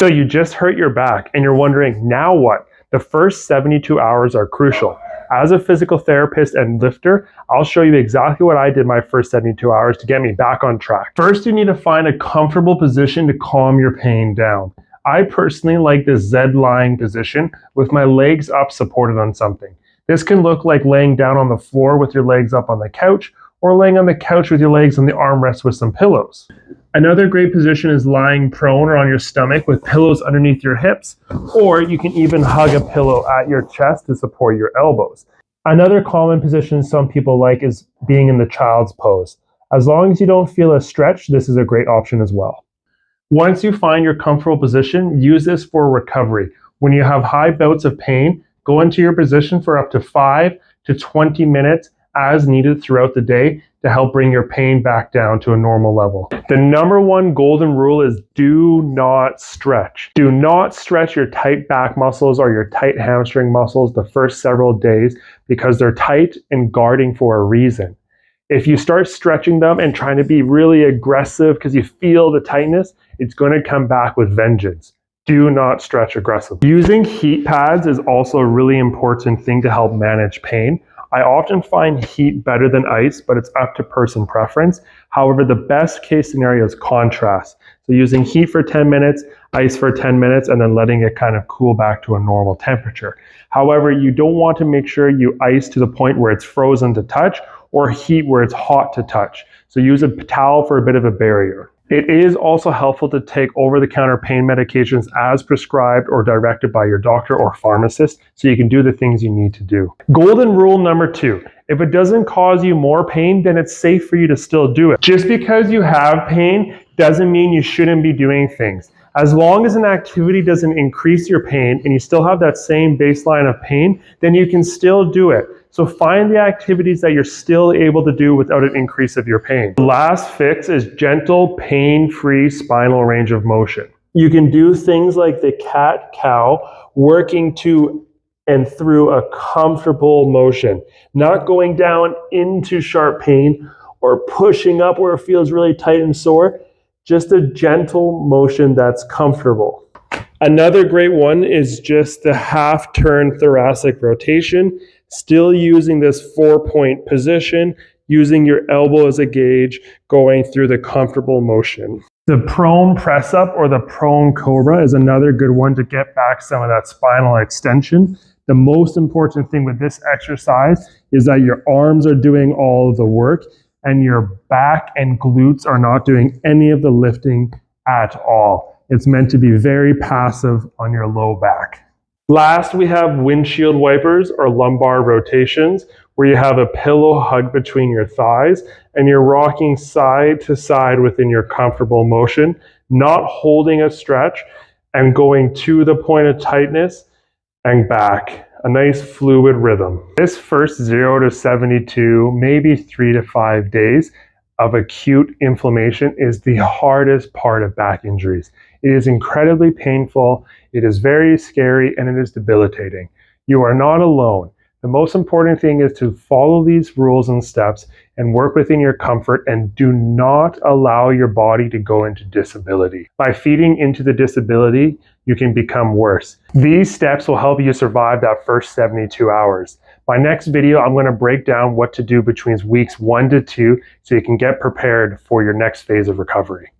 So you just hurt your back and you're wondering, now what? The first 72 hours are crucial. As a physical therapist and lifter, I'll show you exactly what I did my first 72 hours to get me back on track. First, you need to find a comfortable position to calm your pain down. I personally like this Z-lying position with my legs up supported on something. This can look like laying down on the floor with your legs up on the couch, or laying on the couch with your legs on the armrest with some pillows. Another great position is lying prone or on your stomach with pillows underneath your hips, or you can even hug a pillow at your chest to support your elbows. Another common position some people like is being in the child's pose. As long as you don't feel a stretch, this is a great option as well. Once you find your comfortable position, use this for recovery. When you have high bouts of pain, go into your position for up to 5 to 20 minutes as needed throughout the day to help bring your pain back down to a normal level. The number one golden rule is do not stretch. Do not stretch your tight back muscles or your tight hamstring muscles the first several days because they're tight and guarding for a reason. If you start stretching them and trying to be really aggressive because you feel the tightness, it's going to come back with vengeance. Do not stretch aggressively. Using heat pads is also a really important thing to help manage pain. I often find heat better than ice, but it's up to person preference. However, the best case scenario is contrast. So using heat for 10 minutes, ice for 10 minutes, and then letting it kind of cool back to a normal temperature. However, you don't want to make sure you ice to the point where it's frozen to touch or heat where it's hot to touch. So use a towel for a bit of a barrier. It is also helpful to take over-the-counter pain medications as prescribed or directed by your doctor or pharmacist so you can do the things you need to do. Golden rule number 2, if it doesn't cause you more pain, then it's safe for you to still do it. Just because you have pain doesn't mean you shouldn't be doing things. As long as an activity doesn't increase your pain and you still have that same baseline of pain, then you can still do it. So find the activities that you're still able to do without an increase of your pain. The last fix is gentle, pain-free spinal range of motion. You can do things like the cat-cow, working to and through a comfortable motion, not going down into sharp pain or pushing up where it feels really tight and sore, just a gentle motion that's comfortable. Another great one is just the half-turn thoracic rotation, still using this 4-point position, using your elbow as a gauge, going through the comfortable motion. The prone press up or the prone cobra is another good one to get back some of that spinal extension. The most important thing with this exercise is that your arms are doing all of the work and your back and glutes are not doing any of the lifting at all. It's meant to be very passive on your low back. Last, we have windshield wipers or lumbar rotations, where you have a pillow hugged between your thighs and you're rocking side to side within your comfortable motion, not holding a stretch and going to the point of tightness and back. A nice fluid rhythm. This first 0 to 72, maybe 3 to 5 days of acute inflammation is the hardest part of back injuries. It is incredibly painful, it is very scary, and it is debilitating. You are not alone. The most important thing is to follow these rules and steps and work within your comfort and do not allow your body to go into disability. By feeding into the disability, you can become worse. These steps will help you survive that first 72 hours. My next video, I'm going to break down what to do between weeks 1 to 2 so you can get prepared for your next phase of recovery.